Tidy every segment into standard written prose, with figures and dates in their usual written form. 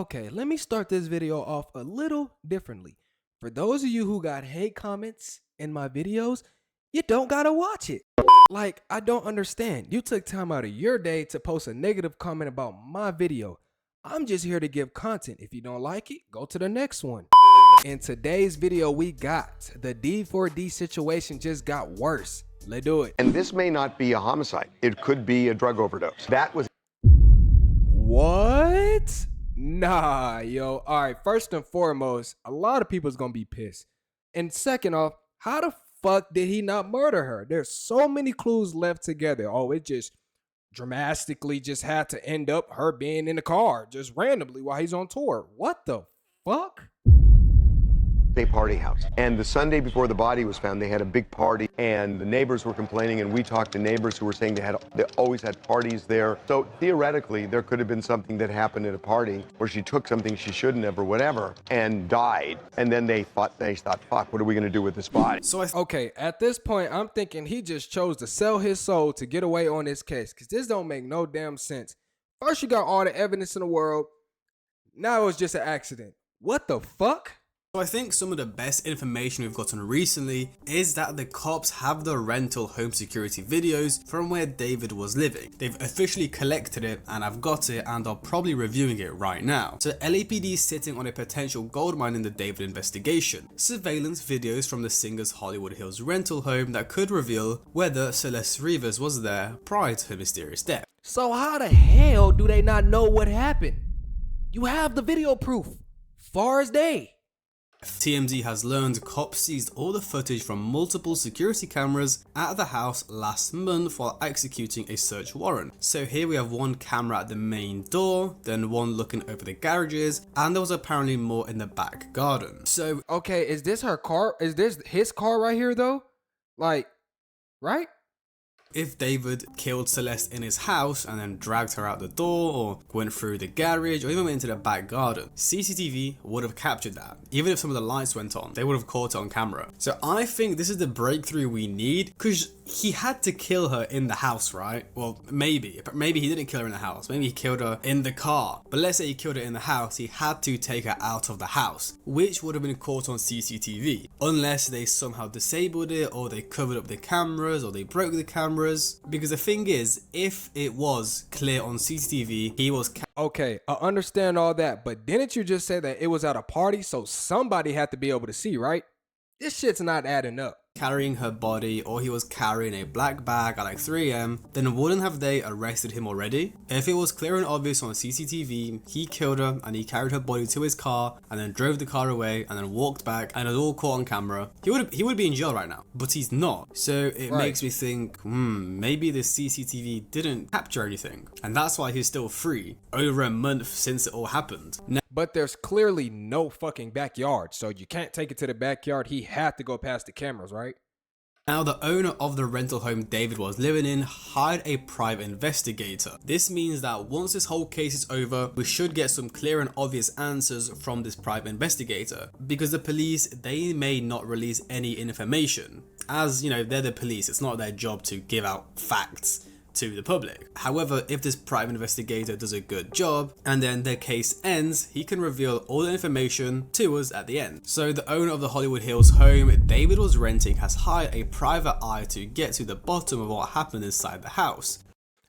Okay, let me start this video off a little differently. For those of you who got hate comments in my videos, you don't gotta watch it. Like, I don't understand. You took time out of your day to post a negative comment about my video. I'm just here to give content. If you don't like it, go to the next one. In today's video, we got the D4D situation just got worse. Let's do it. And this may not be a homicide. It could be a drug overdose. That was... What? Nah, yo. All right, first and foremost, a lot of people's gonna be pissed. And second off, how the fuck did he not murder her? There's so many clues left together. Oh, it just dramatically just had to end up her being in the car just randomly while he's on tour. What the fuck? a party house. And the Sunday before the body was found, they had a big party, and the neighbors were complaining, and we talked to neighbors who were saying they always had parties there. So theoretically, there could have been something that happened at a party where she took something she shouldn't have or whatever and died. And then they thought, fuck, what are we going to do with this body? So okay, at this point, I'm thinking he just chose to sell his soul to get away on this case, because this don't make no damn sense. First, you got all the evidence in the world. Now it was just an accident. What the fuck? So I think some of the best information we've gotten recently is that the cops have the rental home security videos from where David was living. They've officially collected it, and I've got it, and are probably reviewing it right now. So LAPD is sitting on a potential gold mine in the David investigation. Surveillance videos from the singer's Hollywood Hills rental home that could reveal whether Celeste Rivers was there prior to her mysterious death. So how the hell do they not know what happened? You have the video proof. Far as day. TMZ has learned cops seized all the footage from multiple security cameras at the house last month while executing a search warrant. So here we have one camera at the main door, then one looking over the garages, and there was apparently more in the back garden. So okay, is this her car? Is this his car right here though? Like, right? if David killed Celeste in his house and then dragged her out the door, or went through the garage, or even went into the back garden, CCTV would have captured that. Even if some of the lights went on, they would have caught it on camera. So I think this is the breakthrough we need, because he had to kill her in the house, right? Well, maybe he didn't kill her in the house. Maybe he killed her in the car. But let's say he killed her in the house, he had to take her out of the house, which would have been caught on CCTV, unless they somehow disabled it, or they covered up the cameras, or they broke the cameras. Because the thing is, if it was clear on CCTV, he was okay, I understand all that, but didn't you just say that it was at a party, so somebody had to be able to see, right? This shit's not adding up. carrying her body, or he was carrying a black bag at like 3 AM, then wouldn't have they arrested him already? If it was clear and obvious on CCTV, he killed her and he carried her body to his car and then drove the car away and then walked back and it was all caught on camera, he would be in jail right now, but he's not. So it makes me think, maybe the CCTV didn't capture anything, and that's why he's still free over a month since it all happened. But there's clearly no fucking backyard, so you can't take it to the backyard. He had to go past the cameras, right? Now, the owner of the rental home David was living in hired a private investigator. This means that once this whole case is over, we should get some clear and obvious answers from this private investigator, because the police, they may not release any information. As you know, they're the police, it's not their job to give out facts to the public. However, if this private investigator does a good job and then the case ends, he can reveal all the information to us at the end. So the owner of the Hollywood Hills home David was renting has hired a private eye to get to the bottom of what happened inside the house.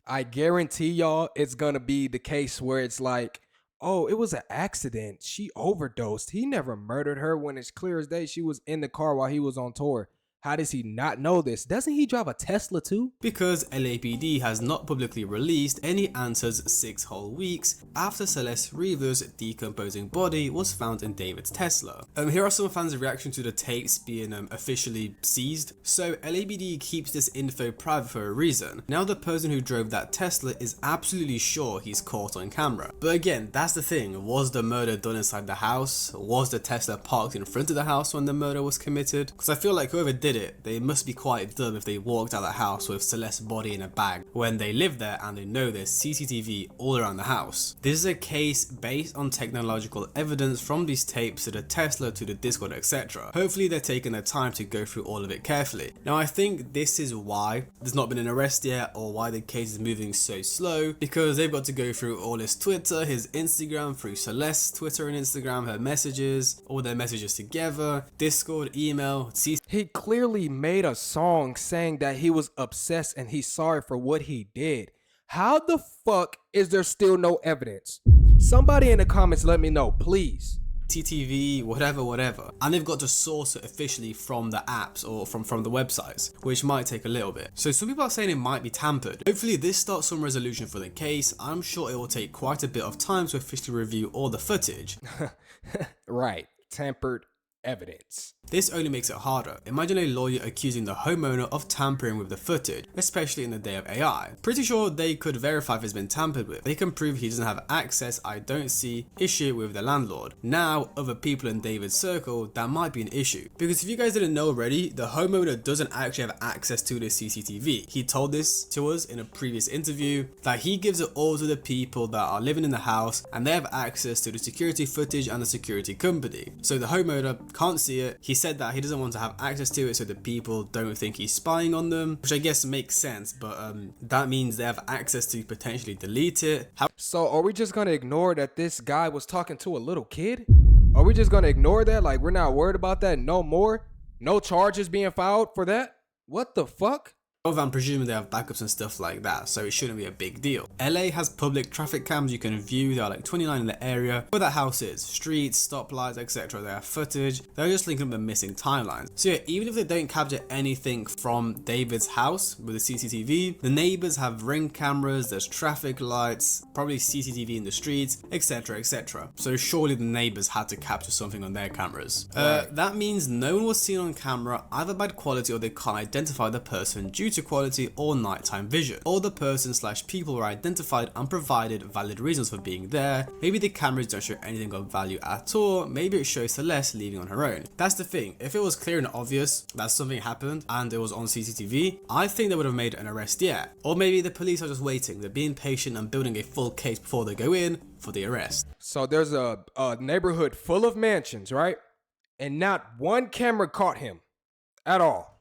I guarantee y'all it's gonna be the case where it's like, oh, it was an accident, she overdosed, he never murdered her, when it's clear as day she was in the car while he was on tour. How does he not know this? Doesn't he drive a Tesla too? Because LAPD has not publicly released any answers 6 whole weeks after Celeste Rivers' decomposing body was found in David's Tesla. Here are some fans' reaction to the tapes being officially seized. So LAPD keeps this info private for a reason. Now the person who drove that Tesla is absolutely sure he's caught on camera. But again, that's the thing. Was the murder done inside the house? Was the Tesla parked in front of the house when the murder was committed? Because I feel like whoever did did it, they must be quite dumb if they walked out of the house with Celeste's body in a bag when they live there and they know there's CCTV all around the house. This is a case based on technological evidence from these tapes to the Tesla to the Discord, etc. Hopefully they're taking their time to go through all of it carefully. Now I think this is why there's not been an arrest yet, or why the case is moving so slow, because they've got to go through all his Twitter, his Instagram, through Celeste's Twitter and Instagram, her messages, all their messages together, Discord, email, He clearly made a song saying that he was obsessed and he's sorry for what he did. How the fuck is there still no evidence? Somebody in the comments let me know, please. CCTV, whatever, and they've got to source it officially from the apps or from the websites, which might take a little bit. So some people are saying it might be tampered. Hopefully this starts some resolution for the case. I'm sure it will take quite a bit of time to officially review all the footage. Right, tampered evidence. This only makes it harder. Imagine a lawyer accusing the homeowner of tampering with the footage, especially in the day of AI. Pretty sure they could verify if it's been tampered with. They can prove he doesn't have access. I don't see issue with the landlord. Now, other people in David's circle, that might be an issue. Because if you guys didn't know already, the homeowner doesn't actually have access to the CCTV. He told this to us in a previous interview, that he gives it all to the people that are living in the house and they have access to the security footage and the security company. So the homeowner can't see it. He said that he doesn't want to have access to it so the people don't think he's spying on them, which I guess makes sense, but that means they have access to potentially delete it. So are we just gonna ignore that this guy was talking to a little kid? Are we just gonna ignore that? Like, we're not worried about that no more? No charges being filed for that? What the fuck? I'm presuming they have backups and stuff like that, so it shouldn't be a big deal. LA has public traffic cams you can view. There are like 29 in the area where that house is. Streets, stoplights, etc. They have footage. They're just linking up the missing timelines. So yeah, even if they don't capture anything from David's house with the CCTV, the neighbors have ring cameras, there's traffic lights, probably CCTV in the streets, etc, etc. So surely the neighbors had to capture something on their cameras. That means no one was seen on camera, either bad quality or they can't identify the person due to quality or nighttime vision. All the person / people were identified and provided valid reasons for being there. Maybe the cameras don't show anything of value at all. Maybe it shows Celeste leaving on her own. That's the thing. If it was clear and obvious that something happened and it was on CCTV, I think they would have made an arrest yet. Or maybe the police are just waiting. They're being patient and building a full case before they go in for the arrest. So there's a neighborhood full of mansions, right? And not one camera caught him at all.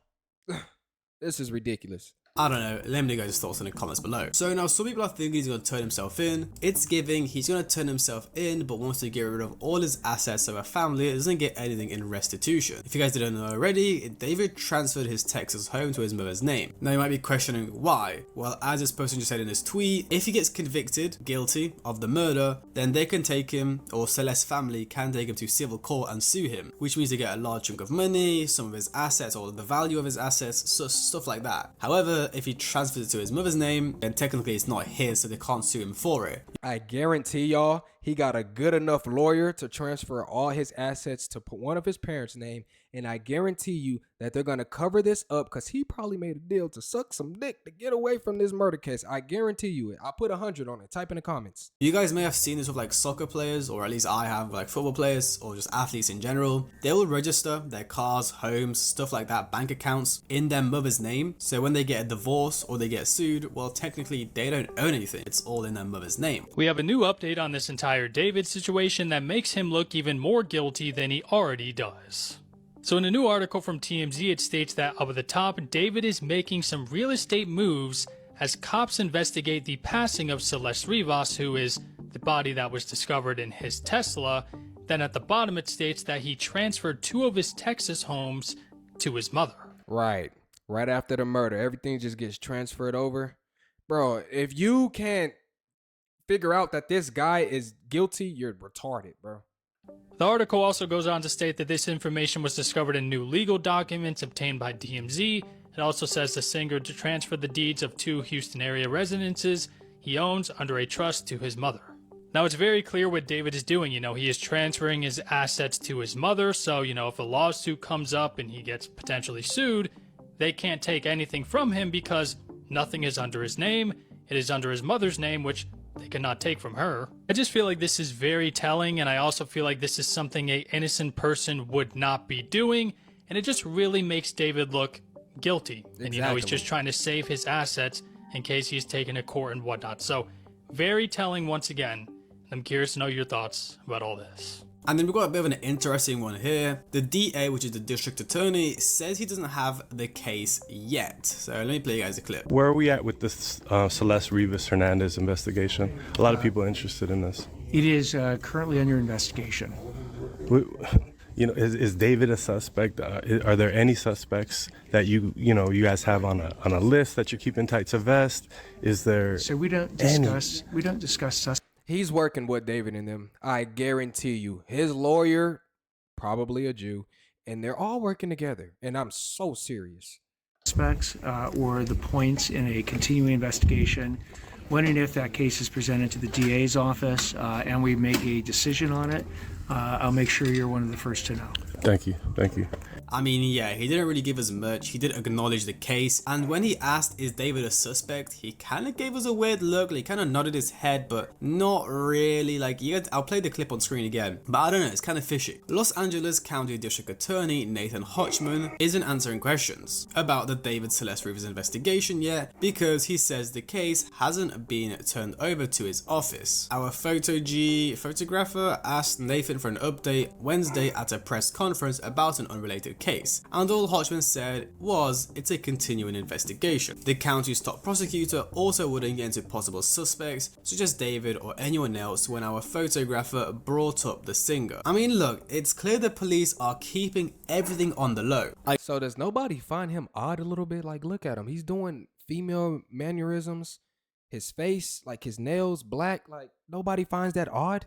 This is ridiculous. I don't know, let me know guys' thoughts in the comments below. So now some people are thinking he's going to turn himself in. It's giving he's going to turn himself in but wants to get rid of all his assets so a family doesn't get anything in restitution. If you guys didn't know already, David transferred his Texas home to his mother's name. Now you might be questioning why. Well, as this person just said in his tweet, if he gets convicted guilty of the murder, then they can take him, or Celeste's family can take him to civil court and sue him, which means they get a large chunk of money, some of his assets or the value of his assets, so stuff like that. However, if he transfers it to his mother's name, then technically it's not his, so they can't sue him for it. I guarantee y'all he got a good enough lawyer to transfer all his assets to one of his parents' name, and I guarantee you that they're going to cover this up because he probably made a deal to suck some dick to get away from this murder case. I guarantee you it. I'll put 100 on it. Type in the comments. You guys may have seen this with like soccer players, or at least I have, like football players or just athletes in general. They will register their cars, homes, stuff like that, bank accounts in their mother's name. So when they get a divorce or they get sued, well, technically they don't own anything. It's all in their mother's name. We have a new update on this entire David situation that makes him look even more guilty than he already does. So in a new article from TMZ, it states that up at the top, David is making some real estate moves as cops investigate the passing of Celeste Rivas, who is the body that was discovered in his Tesla. Then at the bottom, it states that he transferred 2 of his Texas homes to his mother. Right after the murder, everything just gets transferred over. Bro, if you can't figure out that this guy is guilty, you're retarded, bro. The article also goes on to state that this information was discovered in new legal documents obtained by TMZ. It also says the singer to transfer the deeds of 2 Houston area residences he owns under a trust to his mother. Now it's very clear what David is doing. He is transferring his assets to his mother, so if a lawsuit comes up and he gets potentially sued, they can't take anything from him because nothing is under his name. It is under his mother's name, which they cannot take from her. I just feel like this is very telling, and I also feel like this is something an innocent person would not be doing, and it just really makes David look guilty. And you know, he's Exactly. just trying to save his assets in case he's taken to court and whatnot. So very telling once again. I'm curious to know your thoughts about all this. And then we've got a bit of an interesting one here. The DA, which is the district attorney, says he doesn't have the case yet. So let me play you guys a clip. Where are we at with this Celeste Rivas Hernandez investigation? A lot of people are interested in this. It is currently under investigation. You know, is David a suspect? Are there any suspects that you guys have on a list that you're keeping tight to vest? Is there? So we don't discuss suspects. He's working with David and them. I guarantee you. His lawyer, probably a Jew, and they're all working together. And I'm so serious. Or the points in a continuing investigation. When and if that case is presented to the DA's office and we make a decision on it, I'll make sure you're one of the first to know. Thank you. I mean, yeah, he didn't really give us much. He did acknowledge the case, and when he asked, is David a suspect, he kind of gave us a weird look. He kind of nodded his head, but not really. Like, I'll play the clip on screen again, but I don't know, it's kind of fishy. Los Angeles County District Attorney Nathan Hochman isn't answering questions about the David Celeste Rivas investigation yet because he says the case hasn't been turned over to his office. Our photographer asked Nathan for an update Wednesday at a press conference about an unrelated case, and all Hochman said was it's a continuing investigation. The county's top prosecutor also wouldn't get into possible suspects such as David or anyone else when our photographer brought up the singer. I mean, look, it's clear the police are keeping everything on the low. So does nobody find him odd a little bit? Like, look at him. He's doing female mannerisms. His face, like his nails, black. Like, nobody finds that odd?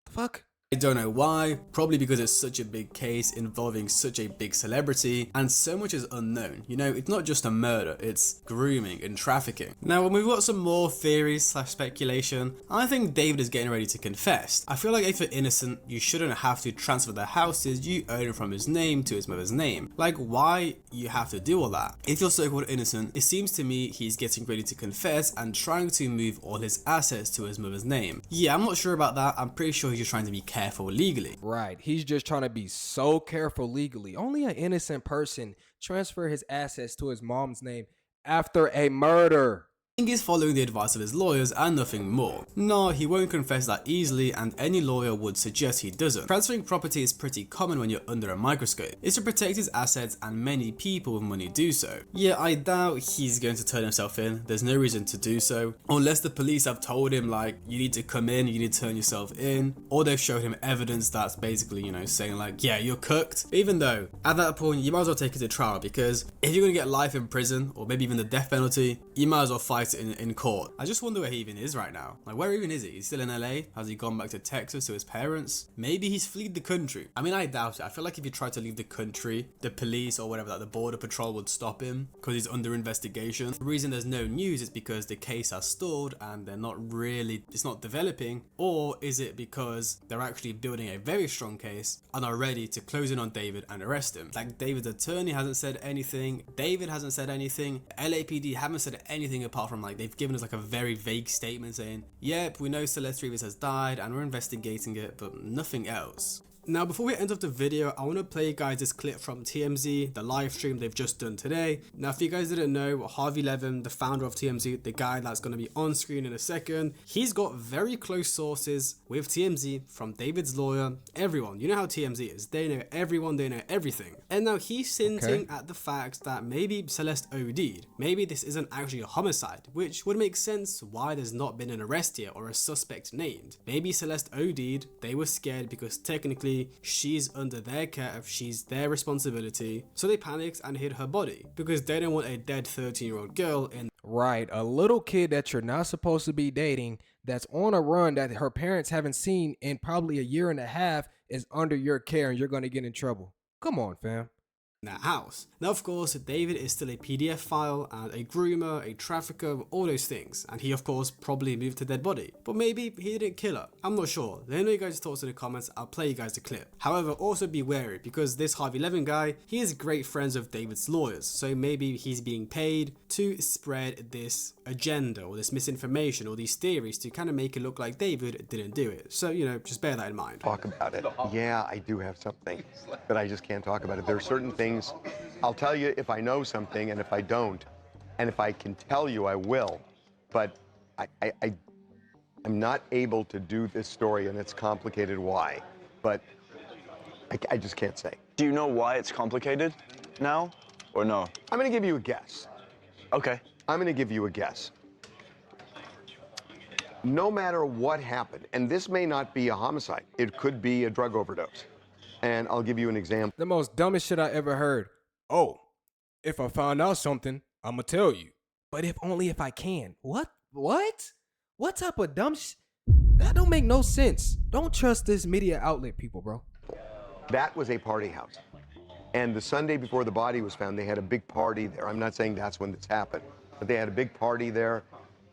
The fuck? I don't know why, probably because it's such a big case involving such a big celebrity and so much is unknown. You know, it's not just a murder, it's grooming and trafficking. Now, when we've got some more theories / speculation, I think David is getting ready to confess. I feel like if you're innocent, you shouldn't have to transfer the houses you own from his name to his mother's name. Like, why you have to do all that? If you're so-called innocent, it seems to me he's getting ready to confess and trying to move all his assets to his mother's name. Yeah, I'm not sure about that. I'm pretty sure he's just trying to be careful legally. Right. He's just trying to be so careful legally. Only an innocent person transfer his assets to his mom's name after a murder. He's following the advice of his lawyers and nothing more. No, he won't confess that easily, and any lawyer would suggest he doesn't. Transferring property is pretty common when you're under a microscope. It's to protect his assets, and many people with money do so. Yeah, I doubt he's going to turn himself in. There's no reason to do so. Unless the police have told him, like, you need to come in, you need to turn yourself in. Or they've showed him evidence that's basically, you know, saying like, yeah, you're cooked. Even though, at that point, you might as well take it to trial, because if you're going to get life in prison, or maybe even the death penalty, you might as well fight in court. I just wonder where he even is right now. Like, where even is he? He's still in LA? Has he gone back to Texas to his parents? Maybe he's fled the country. I mean, I doubt it. I feel like if he tried to leave the country, the police or whatever, like the border patrol would stop him because he's under investigation. The reason there's no news is because the case has stalled and it's not developing, or is it because they're actually building a very strong case and are ready to close in on David and arrest him? Like, David's attorney hasn't said anything, David hasn't said anything, LAPD haven't said anything apart from like they've given us like a very vague statement saying, yep, we know Celeste Rivas has died and we're investigating it, but nothing else. Now, before we end off the video, I want to play you guys this clip from TMZ, the live stream they've just done today. Now, if you guys didn't know, Harvey Levin, the founder of TMZ, the guy that's going to be on screen in a second, he's got very close sources with TMZ, from David's lawyer, everyone. You know how TMZ is. They know everyone, they know everything. And now he's hinting at the fact that maybe Celeste OD'd. Maybe this isn't actually a homicide, which would make sense why there's not been an arrest here or a suspect named. Maybe Celeste OD'd, they were scared because technically she's under their care, she's their responsibility, so they panicked and hid her body because they don't want a dead 13-year-old girl in. Right, a little kid that you're not supposed to be dating, that's on a run that her parents haven't seen in probably a year and a half, is under your care and you're going to get in trouble. Come on, fam. that house. Now of course David is still a PDF file and a groomer, a trafficker, all those things, and he of course probably moved a dead body, but maybe he didn't kill her. I'm not sure. Let me know your guys' thoughts in the comments. I'll play you guys the clip. However, also be wary because this Harvey Levin guy, he is great friends with David's lawyers, so maybe he's being paid to spread this agenda or this misinformation or these theories to kind of make it look like David didn't do it. So, you know, just bear that in mind. Talk about it. Yeah, I do have something, but I just can't talk about it. There are certain things I'll tell you if I know something, and if I don't, and if I can tell you, I will. But I'm not able to do this story, and it's complicated why. But I just can't say. Do you know why it's complicated now, or no? I'm going to give you a guess. Okay. I'm going to give you a guess. No matter what happened, and this may not be a homicide, it could be a drug overdose. And I'll give you an example. The most dumbest shit I ever heard. Oh, if I find out something, I'ma tell you. But if I can. What? What type of dumb that don't make no sense. Don't trust this media outlet, people, bro. That was a party house. And the Sunday before the body was found, they had a big party there. I'm not saying that's when this happened, but they had a big party there,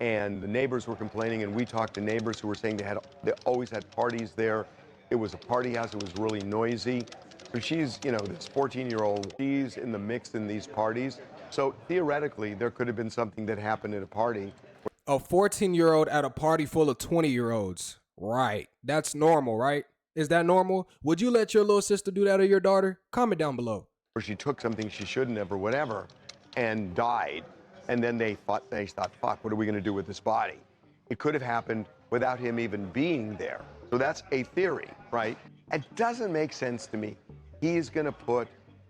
and the neighbors were complaining, and we talked to neighbors who were saying they always had parties there. It was a party house. It was really noisy. So she's, you know, this 14-year-old, she's in the mix in these parties. So theoretically, there could have been something that happened at a party. A 14-year-old at a party full of 20-year-olds. Right. That's normal, right? Is that normal? Would you let your little sister do that or your daughter? Comment down below. Or she took something she shouldn't have or whatever and died. And then they thought, fuck, what are we going to do with this body? It could have happened without him even being there. So that's a theory, right? It doesn't make sense to me. He's going to put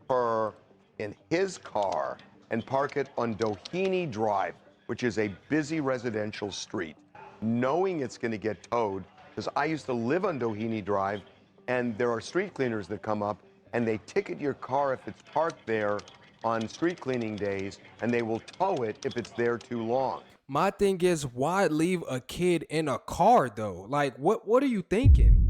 her in his car and park it on Doheny Drive, which is a busy residential street, knowing it's going to get towed. Because I used to live on Doheny Drive, and there are street cleaners that come up, and they ticket your car if it's parked there on street cleaning days, and they will tow it if it's there too long. My thing is, why leave a kid in a car though? Like, what are you thinking?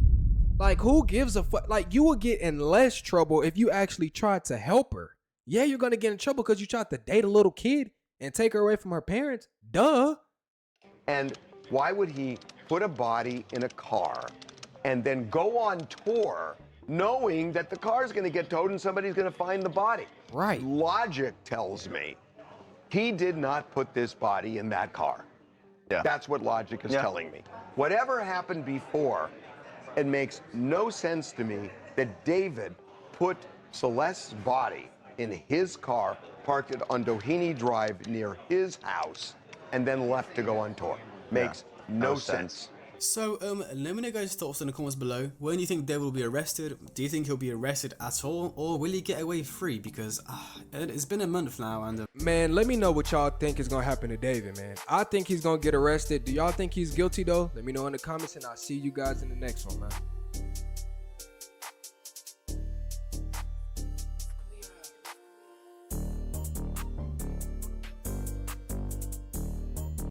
Like, who gives a fuck? Like, you will get in less trouble if you actually tried to help her. Yeah, you're gonna get in trouble because you tried to date a little kid and take her away from her parents. Duh. And why would he put a body in a car and then go on tour knowing that the car is going to get towed and somebody's going to find the body? Right. Logic tells me he did not put this body in that car. Yeah. That's what logic is telling me. Whatever happened before, it makes no sense to me that David put Celeste's body in his car, parked it on Doheny Drive near his house, and then left to go on tour. Makes no sense. So, let me know guys' thoughts in the comments below. When do you think David will be arrested? Do you think he'll be arrested at all? Or will he get away free? Because it's been a month now and... Man, let me know what y'all think is going to happen to David, man. I think he's going to get arrested. Do y'all think he's guilty, though? Let me know in the comments, and I'll see you guys in the next one, man.